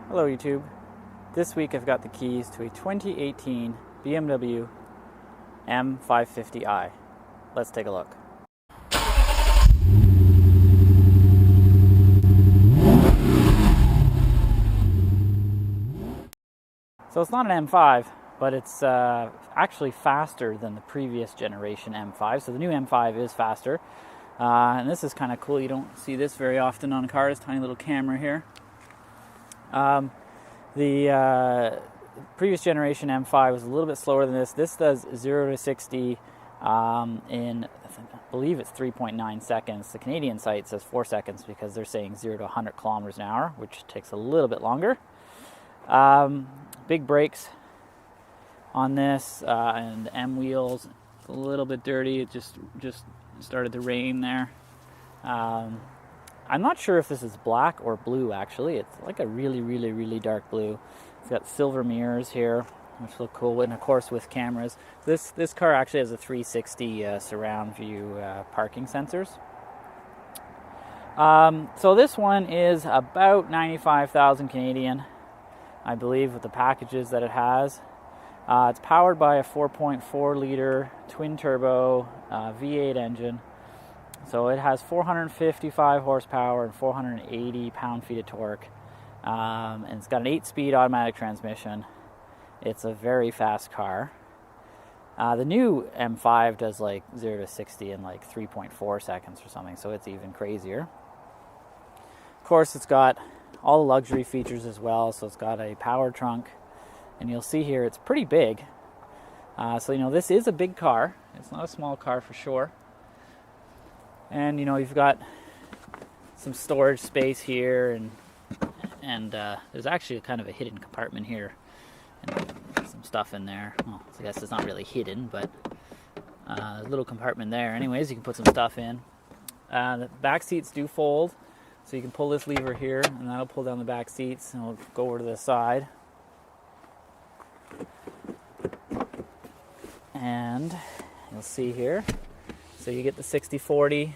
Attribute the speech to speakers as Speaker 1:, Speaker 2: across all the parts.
Speaker 1: Hello YouTube. This week I've got the keys to a 2018 BMW M550i. Let's take a look. So it's not an M5, but it's actually faster than the previous generation M5. So the new M5 is faster. And this is kind of cool. You don't see this very often on cars. Tiny little camera here. The previous generation M5 was a little bit slower than this. This does 0 to 60 in, I believe it's 3.9 seconds. The Canadian site says 4 seconds because they're saying 0 to 100 kilometers an hour, which takes a little bit longer. Big brakes on this, and the M wheels. It's a little bit dirty. It just started to rain there. I'm not sure if this is black or blue, actually. It's like a really dark blue. It's got silver mirrors here, which look cool, and of course with cameras. This car actually has a 360 surround view parking sensors. So this one is about 95,000 Canadian, I believe, with the packages that it has. It's powered by a 4.4 liter twin turbo V8 engine. So it has 455 horsepower and 480 pound-feet of torque. And it's got an 8-speed automatic transmission. It's a very fast car. The new M5 does like 0 to 60 in like 3.4 seconds or something, so it's even crazier. Of course, it's got all the luxury features as well. So it's got a power trunk, and you'll see here it's pretty big. So, you know, this is a big car. It's not a small car for sure. And, you know, you've got some storage space here, and there's actually kind of a hidden compartment here, and some stuff in there. Well, I guess it's not really hidden, but a little compartment there. Anyways, you can put some stuff in. The back seats do fold, so you can pull this lever here, and that'll pull down the back seats, and we'll go over to the side. And you'll see here. So you get the 60-40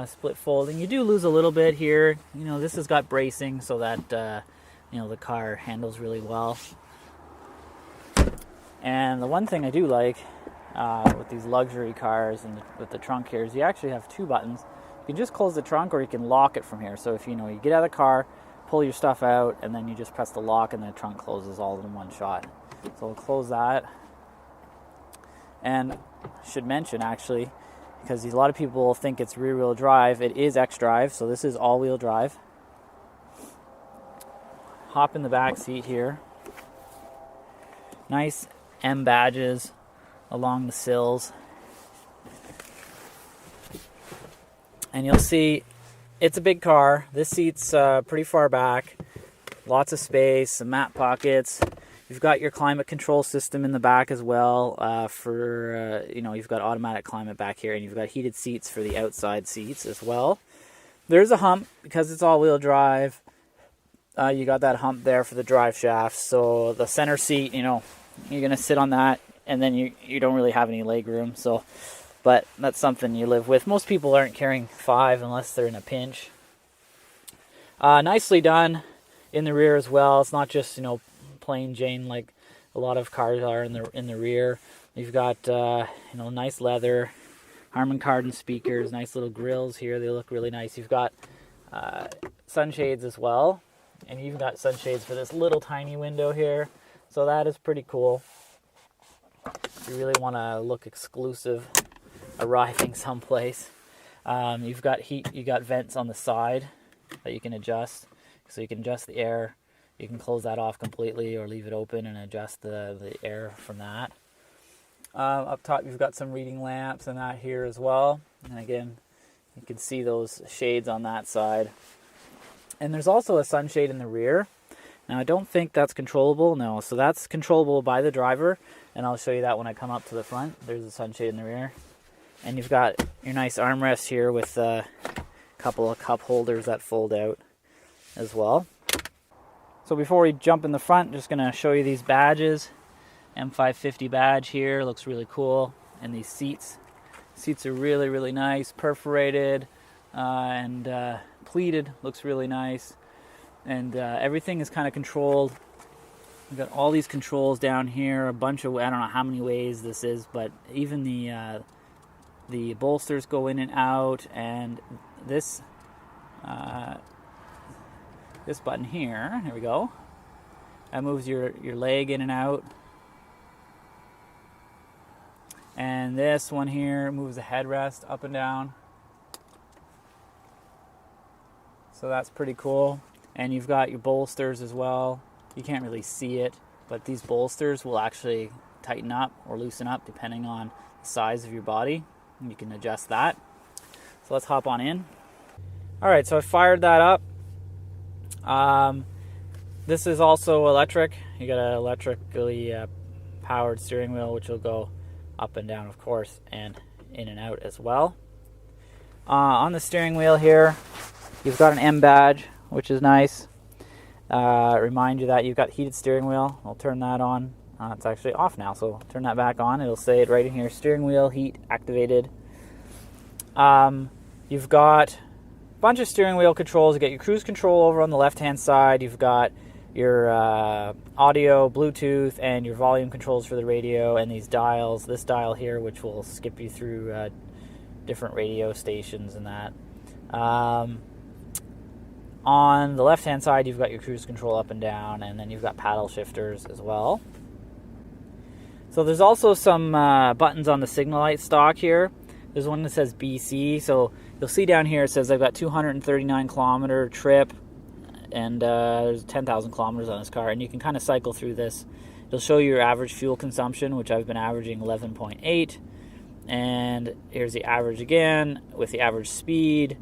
Speaker 1: split folding. You do lose a little bit here. You know, this has got bracing so that you know, the car handles really well. And the one thing I do like with these luxury cars and with the trunk here is you actually have two buttons. You can just close the trunk, or you can lock it from here. So if you get out of the car, pull your stuff out, and then you just press the lock, and the trunk closes all in one shot. So we'll close that. And I should mention, actually, because a lot of people think it's rear-wheel drive, it is xDrive, so this is all-wheel drive. Hop in the back seat here. Nice M badges along the sills. And you'll see it's a big car. This seat's pretty far back. Lots of space, some map pockets. You've got your climate control system in the back as well. You know, you've got automatic climate back here, and you've got heated seats for the outside seats as well. There's a hump because it's all-wheel drive. You got that hump there for the drive shaft. So the center seat, you know, you're gonna sit on that, and then you don't really have any leg room. So, but that's something you live with. Most people aren't carrying 5 unless they're in a pinch. Nicely done in the rear as well. It's not just, you know, plain Jane like a lot of cars are in the rear. You've got you know, nice leather, Harman Kardon speakers, nice little grills here. They look really nice. You've got sunshades as well, and you've got sunshades for this little tiny window here. So that is pretty cool. If you really want to look exclusive arriving someplace. You've got heat. You got vents on the side that you can adjust, so you can adjust the air. You can close that off completely or leave it open and adjust the air from that. Up top, you've got some reading lamps and that here as well. And again, you can see those shades on that side. And there's also a sunshade in the rear. Now, I don't think that's controllable. No, so that's controllable by the driver. And I'll show you that when I come up to the front. There's a sunshade in the rear. And you've got your nice armrest here with a couple of cup holders that fold out as well. So before we jump in the front, just going to show you these badges. M550 badge here, looks really cool. And these seats. Seats are really nice, perforated and pleated, looks really nice. and everything is kind of controlled. We've got all these controls down here, a bunch of, I don't know how many ways this is, but even the bolsters go in and out, and this this button here we go, that moves your leg in and out. And this one here moves the headrest up and down. So that's pretty cool. And you've got your bolsters as well. You can't really see it, but these bolsters will actually tighten up or loosen up depending on the size of your body. And you can adjust that. So let's hop on in. All right, so I fired that up. This is also electric. You got an electrically powered steering wheel, which will go up and down, of course, and in and out as well. On the steering wheel here, you've got an M badge, which is nice. Remind you that you've got heated steering wheel. I'll turn that on. It's actually off now, so turn that back on. It'll say it right in here, steering wheel heat activated. You've got a bunch of steering wheel controls. You get your cruise control over on the left-hand side. You've got your audio, Bluetooth, and your volume controls for the radio, and these dials. This dial here, which will skip you through different radio stations and that. On the left-hand side, you've got your cruise control up and down, and then you've got paddle shifters as well. So there's also some buttons on the signal light stock here. There's one that says BC, so you'll see down here it says I've got 239 kilometer trip, and there's 10,000 kilometers on this car, and you can kind of cycle through this. It'll show you your average fuel consumption, which I've been averaging 11.8, and here's the average again with the average speed,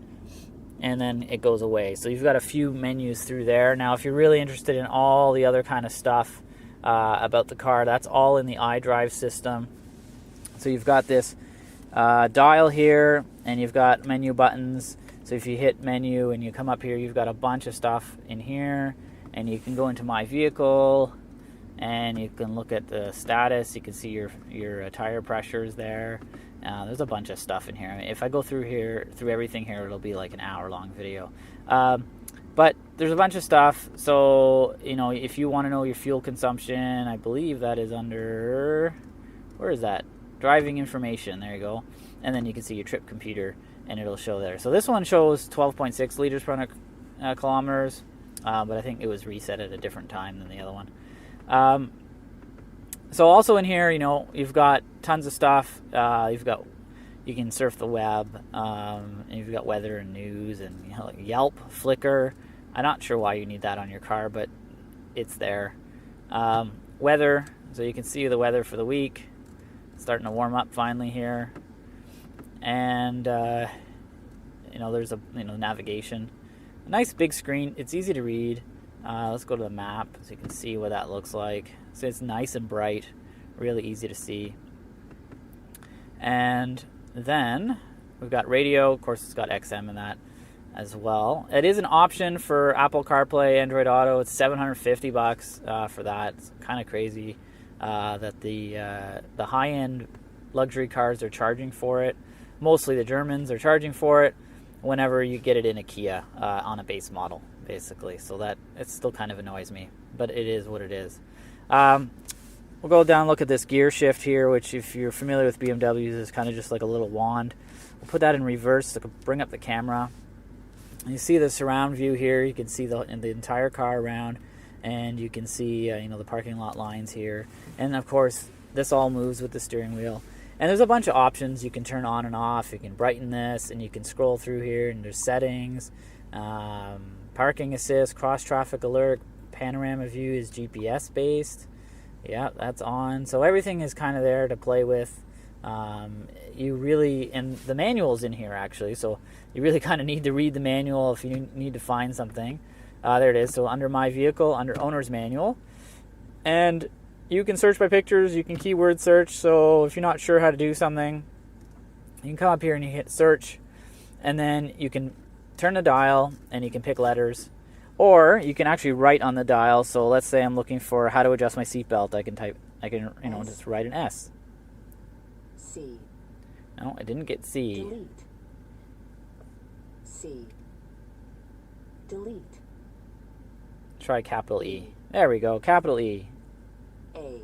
Speaker 1: and then it goes away. So you've got a few menus through there. Now, if you're really interested in all the other kind of stuff about the car, that's all in the iDrive system. So you've got this dial here, and you've got menu buttons. So if you hit menu and you come up here, you've got a bunch of stuff in here, and you can go into My Vehicle, and you can look at the status. You can see your tire pressures there. There's a bunch of stuff in here. I mean, if I go through everything here, it'll be like an hour-long video. But there's a bunch of stuff. So, you know, if you want to know your fuel consumption, I believe that is under, where is that? Driving information. There you go. And then you can see your trip computer, and it'll show there. So this one shows 12.6 liters per 100 kilometers, but I think it was reset at a different time than the other one. So also in here, you know, you've got tons of stuff. You can surf the web, and you've got weather and news, and you know, like Yelp, Flickr. I'm not sure why you need that on your car, but it's there. Weather, so you can see the weather for the week. It's starting to warm up finally here, and you know, there's navigation. A nice big screen. It's easy to read. Let's go to the map so you can see what that looks like. So it's nice and bright, really easy to see. And then we've got radio. Of course, it's got XM in that as well. It is an option for Apple CarPlay, Android Auto. It's $750 for that. It's kind of crazy that the high-end luxury cars are charging for it. Mostly the Germans are charging for it whenever you get it in a Kia on a base model, basically. So that it still kind of annoys me, but it is what it is. We'll go down and look at this gear shift here, which if you're familiar with BMWs is kind of just like a little wand. We'll put that in reverse to bring up the camera. And you see the surround view here. You can see the entire car around, and you can see the parking lot lines here. And of course, this all moves with the steering wheel. And there's a bunch of options you can turn on and off. You can brighten this, and you can scroll through here, and there's settings, parking assist, cross traffic alert, panorama view is GPS based. Yeah, that's on. So everything is kind of there to play with. And the manual's in here actually, so you really kind of need to read the manual if you need to find something. There it is. So under My Vehicle, under Owner's Manual, and you can search by pictures. You can keyword search. So if you're not sure how to do something, you can come up here and you hit search, and then you can turn the dial and you can pick letters. Or you can actually write on the dial. So let's say I'm looking for how to adjust my seatbelt. I can just write an S.
Speaker 2: C.
Speaker 1: No, I didn't get C.
Speaker 2: Delete. C. Delete.
Speaker 1: try capital E. There we go, capital E.
Speaker 2: A.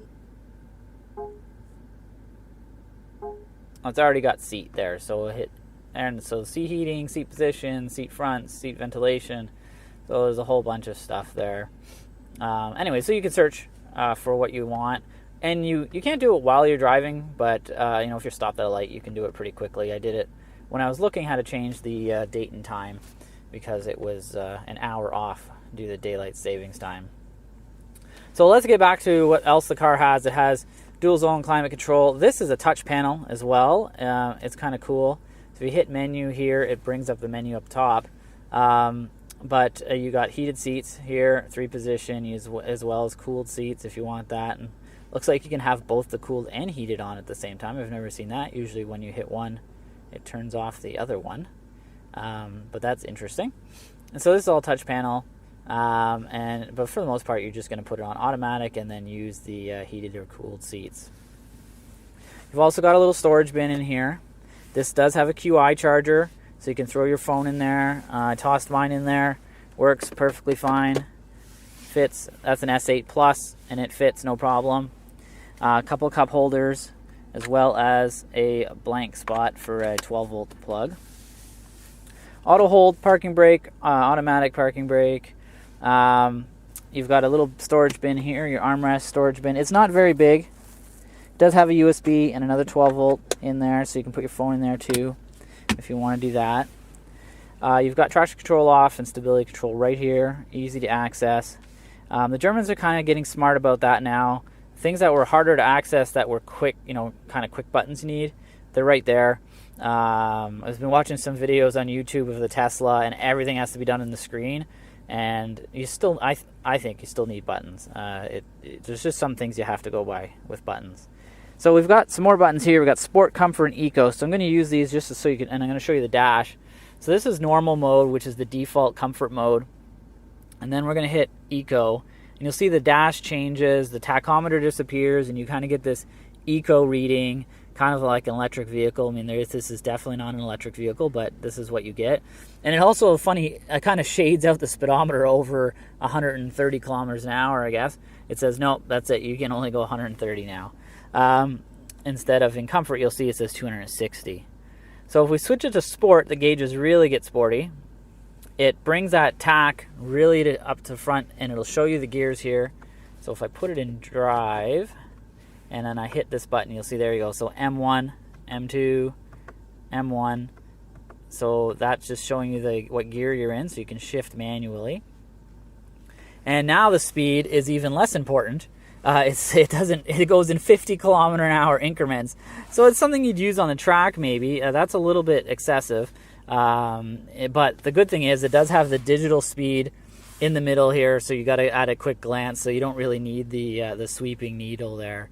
Speaker 1: Oh, it's already got seat there, so we'll hit, and so seat heating, seat position, seat front, seat ventilation. So there's a whole bunch of stuff there. Anyway, so you can search for what you want, and you can't do it while you're driving, but if you're stopped at a light, you can do it pretty quickly. I did it when I was looking how to change the date and time, because it was an hour off due to daylight savings time. So let's get back to what else the car has. It has dual zone climate control. This is a touch panel as well. It's kind of cool. So if you hit menu here, it brings up the menu up top. But you got heated seats here, 3-position, as well as cooled seats if you want that. And looks like you can have both the cooled and heated on at the same time. I've never seen that. Usually when you hit one, it turns off the other one. But that's interesting. And so this is all touch panel. But for the most part, you're just going to put it on automatic and then use the heated or cooled seats. You've also got a little storage bin in here. This does have a QI charger, so you can throw your phone in there. I tossed mine in there. Works perfectly fine. Fits. That's an S8 Plus, and it fits no problem. A couple cup holders, as well as a blank spot for a 12-volt plug. Auto hold parking brake, automatic parking brake. You've got a little storage bin here, your armrest storage bin. It's not very big. It does have a USB and another 12-volt in there, so you can put your phone in there too if you want to do that. You've got traction control off and stability control right here, easy to access. The Germans are kind of getting smart about that now. Things that were harder to access that were quick, kind of quick buttons you need, they're right there. I've been watching some videos on YouTube of the Tesla, and everything has to be done on the screen. And you still, I think you still need buttons. There's just some things you have to go by with buttons. So we've got some more buttons here. We've got Sport, Comfort, and Eco. So I'm going to use these just so you can, and I'm going to show you the dash. So this is normal mode, which is the default comfort mode. And then we're going to hit Eco. And you'll see the dash changes, the tachometer disappears, and you kind of get this Eco reading, kind of like an electric vehicle. I mean, this is definitely not an electric vehicle, but this is what you get. And it also, it kind of shades out the speedometer over 130 kilometers an hour, I guess. It says, nope, that's it. You can only go 130 now. Instead of in comfort, you'll see it says 260. So if we switch it to sport, the gauges really get sporty. It brings that tach really up to front, and it'll show you the gears here. So if I put it in drive, and then I hit this button, you'll see there you go. So M1, M2, M1. So that's just showing you what gear you're in, so you can shift manually. And now the speed is even less important. It goes in 50 kilometer an hour increments. So it's something you'd use on the track maybe. That's a little bit excessive. But the good thing is it does have the digital speed in the middle here, so you got to add a quick glance, so you don't really need the sweeping needle there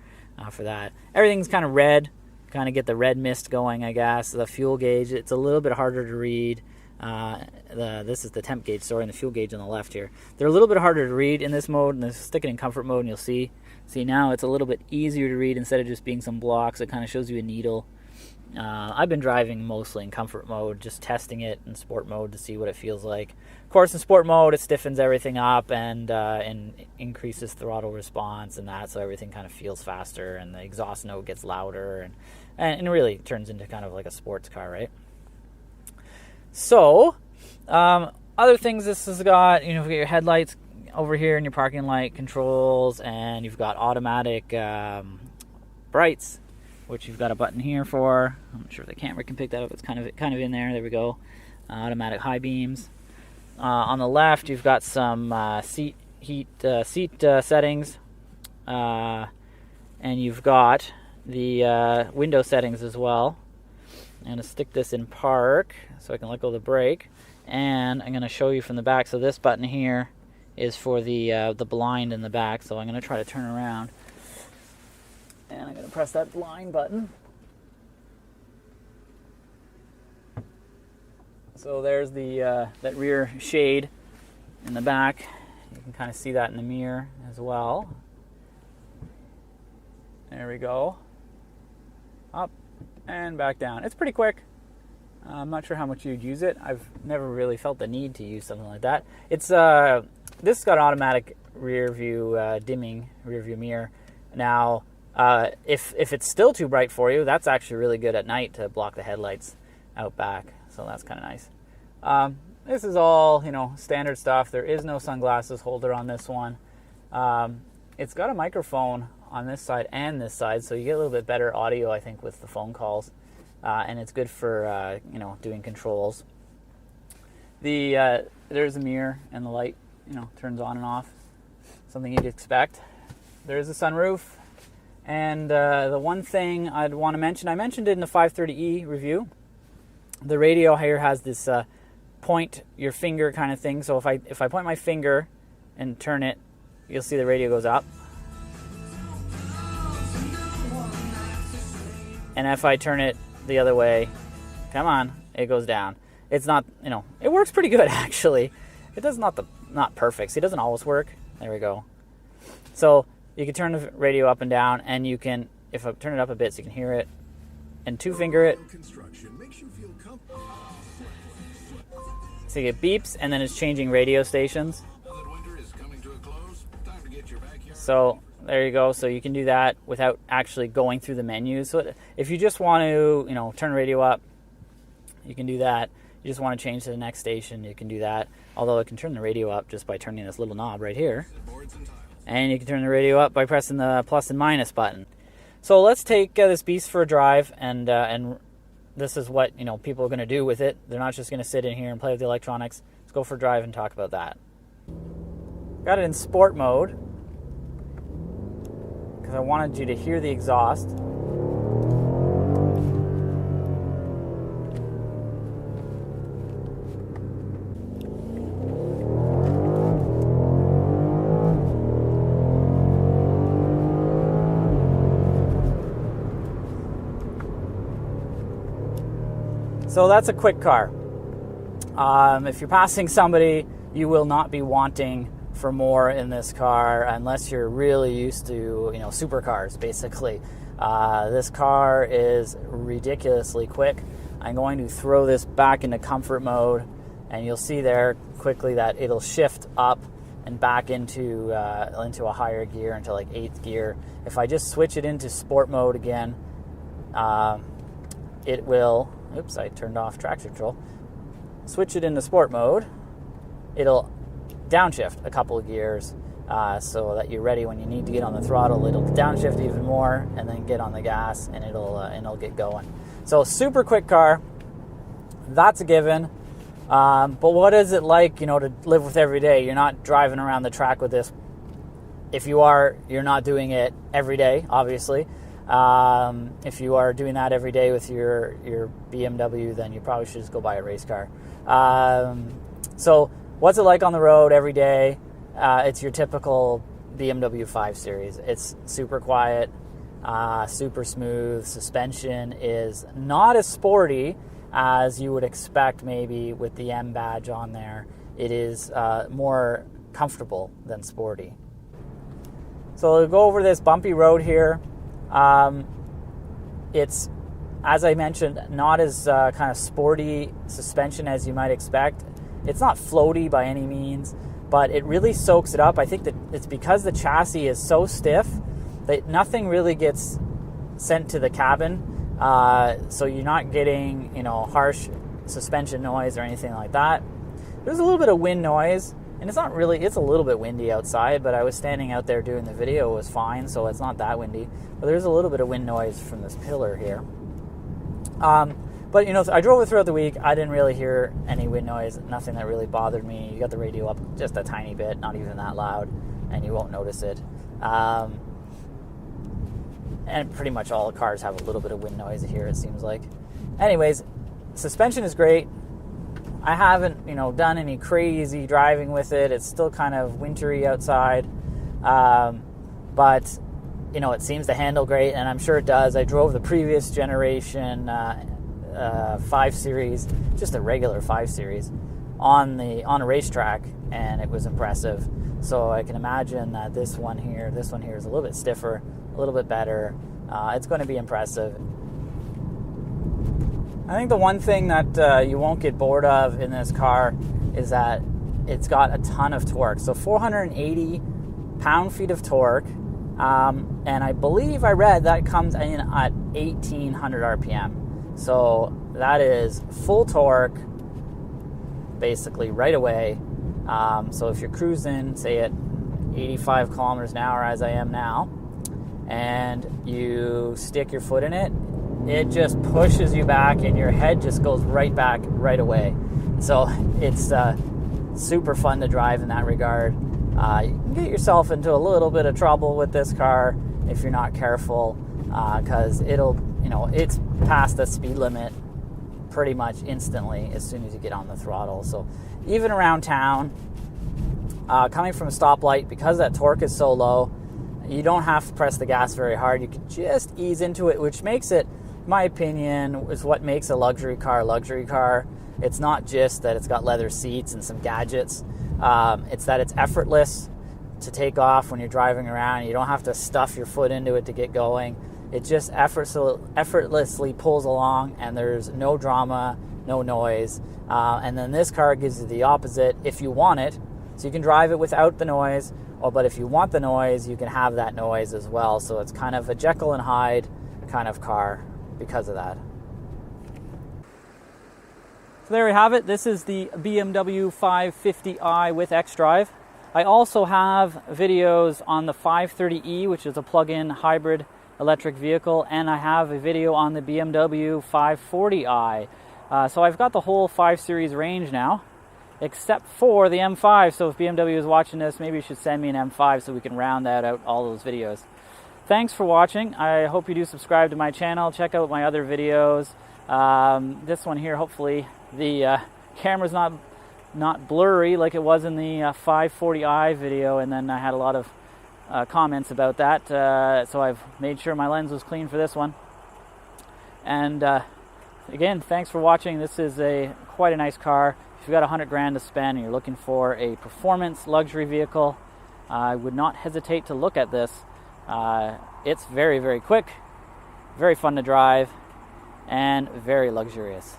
Speaker 1: for that. Everything's kind of red, kind of get the red mist going, I guess. The fuel gauge, it's a little bit harder to read. This is the temp gauge, sorry, and the fuel gauge on the left here. They're a little bit harder to read in this mode, and stick it in comfort mode, and you'll see now it's a little bit easier to read instead of just being some blocks. It kind of shows you a needle. I've been driving mostly in comfort mode, just testing it in sport mode to see what it feels like. Of course, in sport mode, it stiffens everything up and increases throttle response and that, so everything kind of feels faster, and the exhaust note gets louder, and it really turns into kind of like a sports car, right? So, other things this has got, you've got your headlights over here in your parking light controls, and you've got automatic brights, which you've got a button here for. I'm not sure if the camera can pick that up. It's kind of in there. There we go. Automatic high beams. On the left, you've got some seat settings, and you've got the window settings as well. I'm going to stick this in park so I can let go of the brake, and I'm going to show you from the back. So this button here is for the blind in the back. So I'm going to try to turn around, and I'm going to press that blind button. So there's the that rear shade in the back. You can kind of see that in the mirror as well. There we go. Up and back down. It's pretty quick. I'm not sure how much you'd use it. I've never really felt the need to use something like that. It's this has got automatic rear view dimming, rear view mirror. Now, if it's still too bright for you, that's actually really good at night to block the headlights out back. So that's kind of nice. This is all, standard stuff. There is no sunglasses holder on this one. It's got a microphone on this side and this side, so you get a little bit better audio, I think, with the phone calls. And it's good for, doing controls. There's a mirror, and the light, turns on and off. Something you'd expect. There's a sunroof. And the one thing I'd want to mention, I mentioned it in the 530i review. The radio here has this point your finger kind of thing. So if I point my finger and turn it, you'll see the radio goes up. And if I turn it the other way, come on, it goes down. It's not, it works pretty good actually. It does not perfect. See, it doesn't always work. There we go. So you can turn the radio up and down, and you can, if I turn it up a bit so you can hear it, and two finger it. So it beeps, and then it's changing radio stations. So there you go. So you can do that without actually going through the menus. So if you just want to, turn the radio up, you can do that. You just want to change to the next station, you can do that. Although it can turn the radio up just by turning this little knob right here. And you can turn the radio up by pressing the plus and minus button. So let's take this beast for a drive, and this is what people are going to do with it. They're not just going to sit in here and play with the electronics. Let's go for a drive and talk about that. Got it in sport mode because I wanted you to hear the exhaust. So that's a quick car. If you're passing somebody, you will not be wanting for more in this car unless you're really used to, supercars, basically. This car is ridiculously quick. I'm going to throw this back into comfort mode, and you'll see there quickly that it'll shift up and back into a higher gear, into like 8th gear. If I just switch it into sport mode again, it will... Oops, I turned off traction control. Switch it into sport mode. It'll downshift a couple of gears so that you're ready when you need to get on the throttle. It'll downshift even more and then get on the gas, and it'll get going. So super quick car. That's a given. But what is it like, to live with every day? You're not driving around the track with this. If you are, you're not doing it every day, obviously. If you are doing that every day with your BMW, then you probably should just go buy a race car. So what's it like on the road every day? It's your typical BMW 5 Series. It's super quiet, super smooth. Suspension is not as sporty as you would expect maybe with the M badge on there. It is more comfortable than sporty. So we'll go over this bumpy road here. It's, as I mentioned, not as kind of sporty suspension as you might expect. It's not floaty by any means, but it really soaks it up. I think that it's because the chassis is so stiff that nothing really gets sent to the cabin. So you're not getting, harsh suspension noise or anything like that. There's a little bit of wind noise. And it's a little bit windy outside, but I was standing out there doing the video. It was fine, so it's not that windy. But there's a little bit of wind noise from this pillar here. But, I drove it throughout the week. I didn't really hear any wind noise, nothing that really bothered me. You got the radio up just a tiny bit, not even that loud, and you won't notice it. And pretty much all the cars have a little bit of wind noise here, it seems like. Anyways, suspension is great. I haven't, done any crazy driving with it. It's still kind of wintry outside. But, it seems to handle great, and I'm sure it does. I drove the previous generation 5 Series, just a regular 5 Series, on a racetrack, and it was impressive. So I can imagine that this one here is a little bit stiffer, a little bit better. It's going to be impressive. I think the one thing that you won't get bored of in this car is that it's got a ton of torque. So 480 pound-feet of torque. And I believe I read that comes in at 1800 RPM. So that is full torque, basically right away. So if you're cruising, say at 85 kilometers an hour, as I am now, and you stick your foot in it, it just pushes you back and your head just goes right back right away. So it's super fun to drive in that regard. You can get yourself into a little bit of trouble with this car if you're not careful, because it's past the speed limit pretty much instantly as soon as you get on the throttle. So even around town, coming from a stoplight, because that torque is so low, you don't have to press the gas very hard. You can just ease into it, which makes it, in my opinion, is what makes a luxury car. It's not just that it's got leather seats and some gadgets. It's that it's effortless to take off when you're driving around. You don't have to stuff your foot into it to get going. It just effortlessly pulls along, and there's no drama, no noise. And then this car gives you the opposite if you want it. So you can drive it without the noise, but if you want the noise, you can have that noise as well. So it's kind of a Jekyll and Hyde kind of car because of that. So there we have it. This is the BMW 550i with xDrive. I also have videos on the 530e, which is a plug-in hybrid electric vehicle, and I have a video on the BMW 540i. So I've got the whole 5 Series range now, except for the M5. So if BMW is watching this, maybe you should send me an M5 so we can round that out, all those videos. Thanks for watching. I hope you do subscribe to my channel. Check out my other videos. This one here, hopefully the camera's not blurry like it was in the 540i video, and then I had a lot of comments about that, so I've made sure my lens was clean for this one. And again, thanks for watching. This is quite a nice car. If you've got $100,000 to spend and you're looking for a performance luxury vehicle, I would not hesitate to look at this. It's very, very quick, very fun to drive, and very luxurious.